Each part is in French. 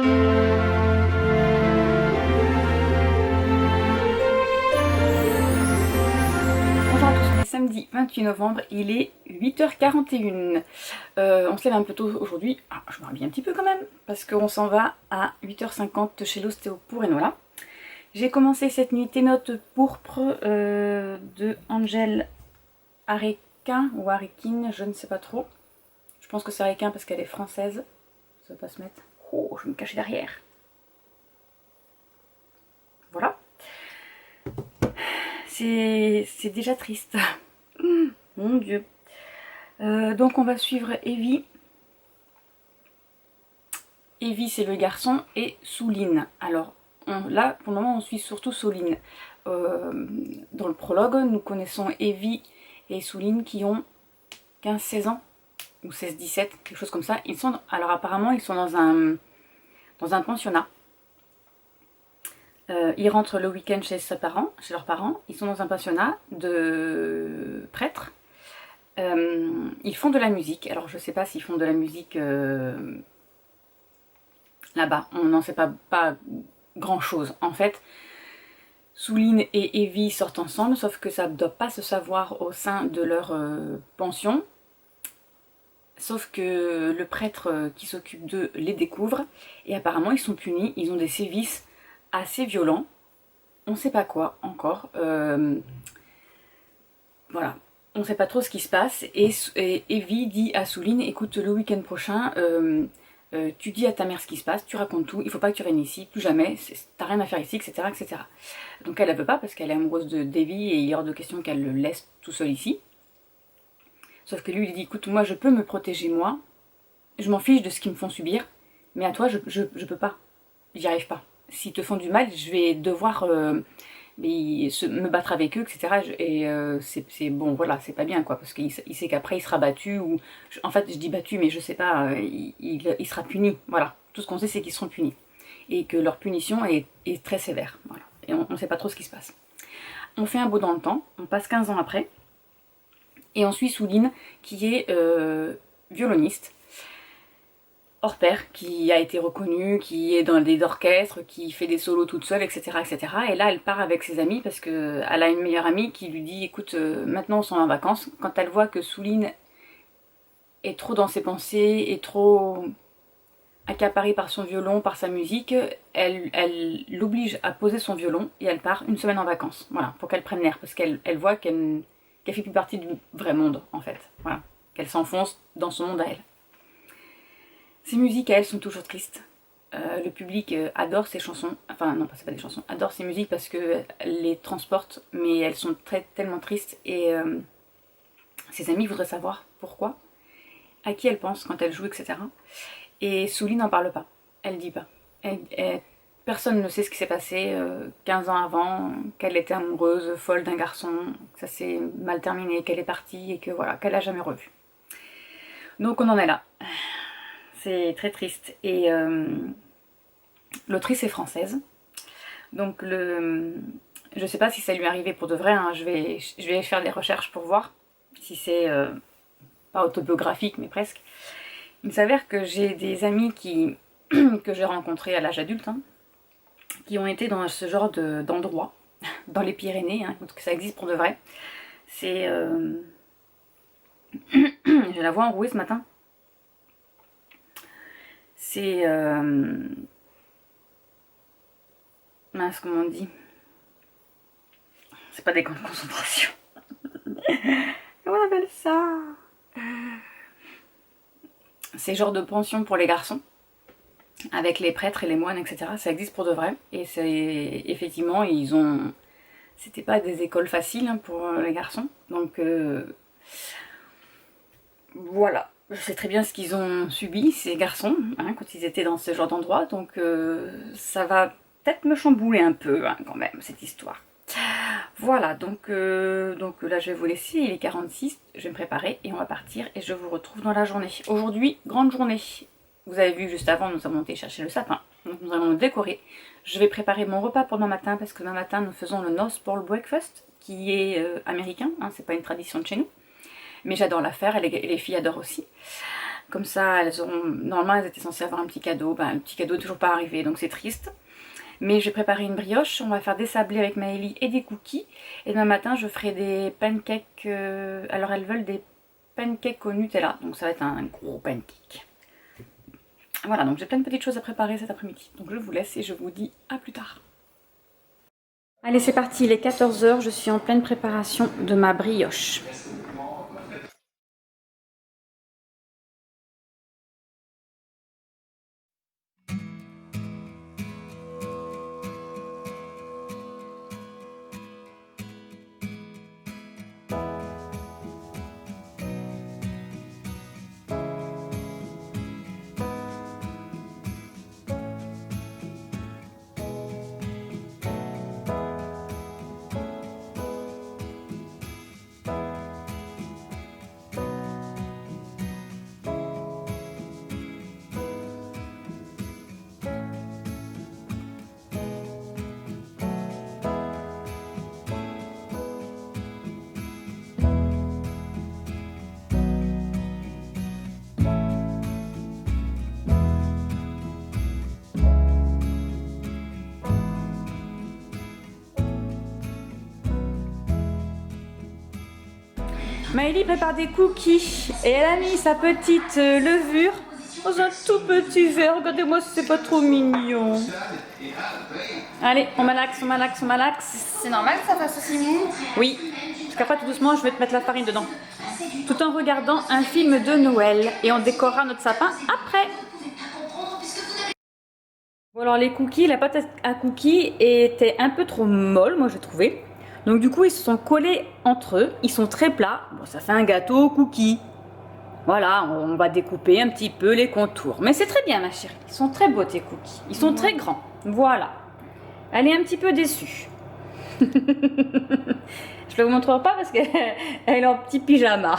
Bonjour à tous, on est samedi 28 novembre, il est 8h41. On se lève un peu tôt aujourd'hui. Je me rhabille un petit peu quand même, parce qu'on s'en va à 8h50 chez l'ostéo pour Enola. J'ai commencé cette nuit Tes notes pourpres de Angel Arequin ou Arequin, je ne sais pas trop. Je pense que c'est Arequin parce qu'elle est française. Ça va pas se mettre. Oh, je vais me cacher derrière. Voilà. C'est déjà triste. Mon Dieu. Donc on va suivre Evie. Evie c'est le garçon et Souline. Alors là pour le moment on suit surtout Souline. Dans le prologue nous connaissons Evie et Souline qui ont 15-16 ans ou 16-17, quelque chose comme ça. Alors apparemment ils sont dans un pensionnat. Ils rentrent le week-end chez leurs parents. Ils sont dans un pensionnat de prêtres. Ils font de la musique. Alors je sais pas s'ils font de la musique là-bas. On n'en sait pas grand chose. En fait, Souline et Evie sortent ensemble, sauf que ça ne doit pas se savoir au sein de leur pension. Sauf que le prêtre qui s'occupe d'eux les découvre et apparemment ils sont punis. Ils ont des sévices assez violents. On ne sait pas quoi encore. Voilà. On ne sait pas trop ce qui se passe. Et Evie dit à Souline, écoute, le week-end prochain, tu dis à ta mère ce qui se passe, tu racontes tout, il ne faut pas que tu viennes ici, plus jamais, t'as rien à faire ici, etc. etc. Donc elle ne veut pas parce qu'elle est amoureuse d'Evie et il est hors de question qu'elle le laisse tout seul ici. Sauf que lui, il dit, écoute, moi je peux me protéger moi, je m'en fiche de ce qu'ils me font subir, mais à toi, je peux pas, j'y arrive pas. S'ils te font du mal, je vais devoir me battre avec eux, etc. Et c'est bon, voilà, c'est pas bien, quoi, parce qu'il sait qu'après il sera battu, ou en fait je dis battu, mais je sais pas, il sera puni, voilà. Tout ce qu'on sait, c'est qu'ils seront punis. Et que leur punition est très sévère, voilà. Et on sait pas trop ce qui se passe. On fait un bond dans le temps, on passe 15 ans après, et on suit Souline, qui est violoniste, hors pair, qui a été reconnue, qui est dans des orchestres, qui fait des solos toute seule, etc., etc. Et là, elle part avec ses amis parce qu'elle a une meilleure amie qui lui dit, écoute, maintenant on s'en va en vacances. Quand elle voit que Souline est trop dans ses pensées, est trop accaparée par son violon, par sa musique, elle l'oblige à poser son violon et elle part une semaine en vacances. Voilà, pour qu'elle prenne l'air, parce qu'elle voit qu'elle fait plus partie du vrai monde, en fait. Voilà, qu'elle s'enfonce dans son monde à elle. Ses musiques à elle sont toujours tristes. Le public adore ses chansons, enfin non, c'est pas des chansons, adore ses musiques parce qu'elles les transportent, mais elles sont tellement tristes et ses amis voudraient savoir pourquoi, à qui elle pense quand elle joue, etc. Et Souline n'en parle pas, elle dit pas. Personne ne sait ce qui s'est passé 15 ans avant, qu'elle était amoureuse, folle d'un garçon, que ça s'est mal terminé, qu'elle est partie et que voilà, qu'elle l'a jamais revu. Donc on en est là. C'est très triste. Et l'autrice est française. Donc je sais pas si ça lui est arrivé pour de vrai. Hein. Je vais faire des recherches pour voir si c'est pas autobiographique, mais presque. Il s'avère que j'ai des amis que j'ai rencontrés à l'âge adulte, hein, qui ont été dans ce genre d'endroit, dans les Pyrénées, hein, donc ça existe pour de vrai. C'est... je la vois enrouée ce matin. C'est... mince, comment on dit? C'est pas des camps de concentration. Comment on appelle ça? C'est genre de pension pour les garçons, avec les prêtres et les moines, etc. Ça existe pour de vrai. Et c'est effectivement, c'était pas des écoles faciles hein, pour les garçons. Donc voilà. Je sais très bien ce qu'ils ont subi, ces garçons, hein, quand ils étaient dans ce genre d'endroit. Donc ça va peut-être me chambouler un peu hein, quand même, cette histoire. Voilà, donc là je vais vous laisser, il est 46, je vais me préparer et on va partir et je vous retrouve dans la journée. Aujourd'hui, grande journée. Vous avez vu juste avant, nous avons été chercher le sapin, donc nous allons le décorer. Je vais préparer mon repas pour demain matin parce que demain matin nous faisons le North Pole Breakfast qui est américain, hein, c'est pas une tradition de chez nous. Mais j'adore la faire et les filles adorent aussi. Comme ça, elles auront... Normalement, elles étaient censées avoir un petit cadeau. Ben, le petit cadeau n'est toujours pas arrivé, donc c'est triste. Mais j'ai préparé une brioche. On va faire des sablés avec Maëlie et des cookies. Et demain matin, je ferai des pancakes. Alors, elles veulent des pancakes au Nutella. Donc, ça va être un gros pancake. Voilà, donc j'ai plein de petites choses à préparer cet après-midi. Donc, je vous laisse et je vous dis à plus tard. Allez, c'est parti. Il est 14 h. Je suis en pleine préparation de ma brioche. Maëlie prépare des cookies et elle a mis sa petite levure dans un tout petit verre. Regardez-moi si c'est pas trop mignon. Allez, on malaxe, on malaxe, on malaxe. C'est normal que ça fasse aussi mou? Oui, parce qu'après tout doucement je vais te mettre la farine dedans. Tout en regardant un film de Noël et on décorera notre sapin après. Bon alors les cookies, la pâte à cookies était un peu trop molle, moi j'ai trouvé. Donc du coup ils se sont collés entre eux, ils sont très plats. Bon ça fait un gâteau cookie. Voilà, on va découper un petit peu les contours. Mais c'est très bien ma chérie, ils sont très beaux tes cookies. Ils sont très grands, voilà. Elle est un petit peu déçue. Je ne vous montrerai pas parce qu'elle est en petit pyjama.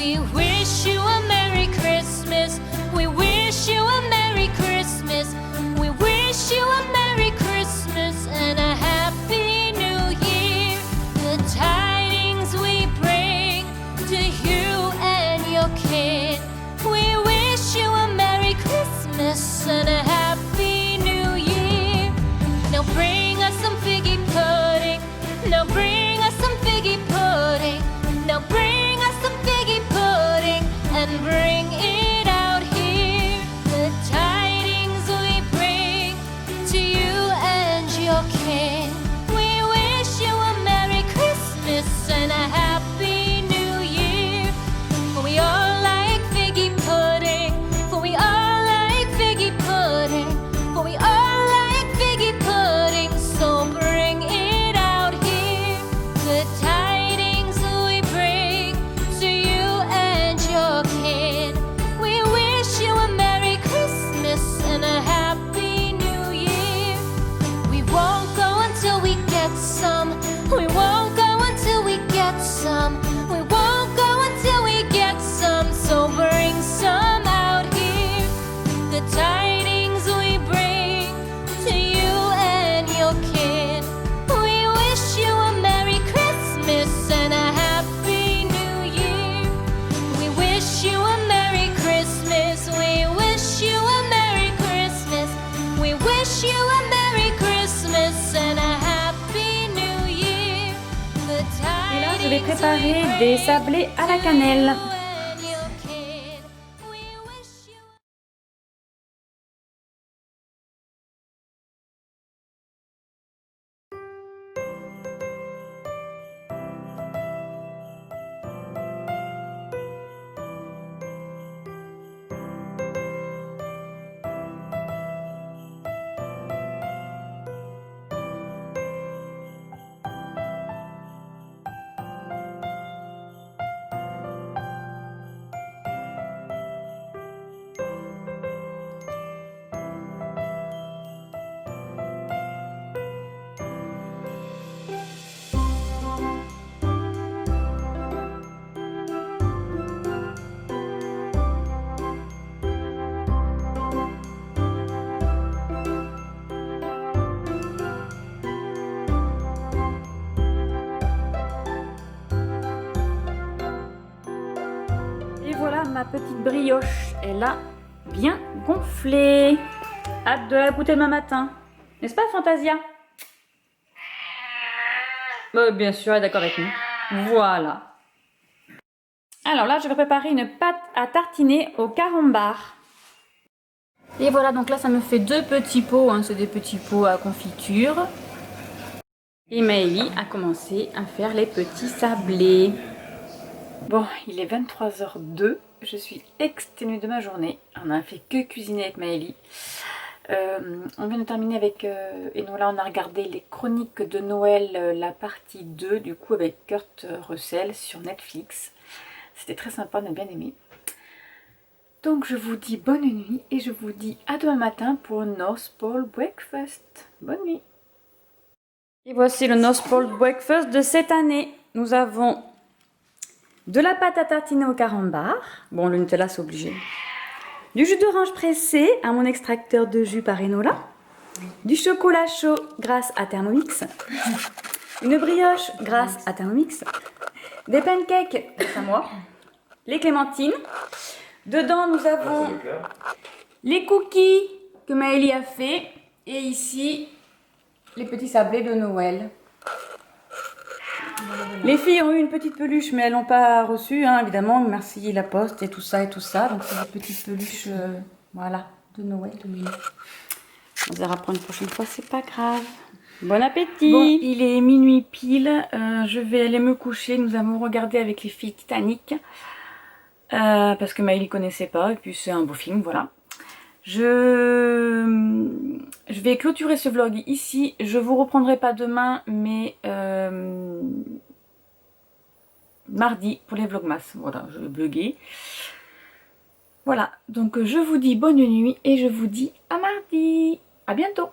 We wish you a Merry Christmas. We wish you a Merry Christmas. We wish you a Merry Christmas and a Happy New Year. The tidings we bring to you and your kin. We wish you a Merry Christmas and a Happy New Year. Now bring us some figgy pudding. Now bring us some figgy pudding. Now bring us some figgy pudding and bring it out here. The tidings we bring to you and your kin. We wish you a Merry Christmas and a Happy New Year. For we all like figgy pudding. For we all like figgy pudding. For we all like figgy pudding. So bring it out here. The tidings we bring to you and your kin. We wish you a Merry Christmas and a Happy New Year. We won't go until we get some. We won't go until we get some. We won't go until we get some. So bring some out here. The tidings we bring to you and your kin. We wish you a Merry Christmas and a Happy New Year. We wish you a Merry Christmas. We wish you a Merry Christmas. We wish you a Merry Christmas and a Happy New Year. The Et là je vais tidings préparer we des bring sablés à la to cannelle. you and your kin. We wish you ma petite brioche, elle a bien gonflé. Hâte de la goûter demain matin. N'est-ce pas, Fantasia? Bien sûr, elle est d'accord avec nous. Voilà. Alors là, je vais préparer une pâte à tartiner au carambar. Et voilà, donc là, ça me fait 2 petits pots. Hein, c'est des petits pots à confiture. Et Maëlie a commencé à faire les petits sablés. Bon, il est 23h02. Je suis exténuée de ma journée. On n'a fait que cuisiner avec Maëlie. On vient de terminer avec Enola, on a regardé les chroniques de Noël, la partie 2, du coup avec Kurt Russell sur Netflix. C'était très sympa, on a bien aimé. Donc je vous dis bonne nuit et je vous dis à demain matin pour North Pole Breakfast. Bonne nuit. Et voici le North Pole Breakfast de cette année. Nous avons de la pâte à tartiner au carambar. Bon, le Nutella c'est obligé. Du jus d'orange pressé à mon extracteur de jus par Enola. Du chocolat chaud grâce à Thermomix. Une brioche grâce à Thermomix. Des pancakes grâce à moi. Les clémentines. Dedans nous avons les cookies que Maëlie a fait. Et ici les petits sablés de Noël. Les filles ont eu une petite peluche, mais elles n'ont pas reçu, hein, évidemment. Merci la poste et tout ça et tout ça. Donc c'est des petites peluches, voilà, de Noël. On verra pour une prochaine fois, c'est pas grave. Bon appétit. Bon, il est minuit pile. Je vais aller me coucher. Nous avons regardé avec les filles Titanic parce que Maëlie connaissait pas et puis c'est un beau film, voilà. Je vais clôturer ce vlog ici. Je vous reprendrai pas demain, mais mardi pour les vlogmas. Voilà, je vais bugger. Voilà, donc je vous dis bonne nuit et je vous dis à mardi. À bientôt.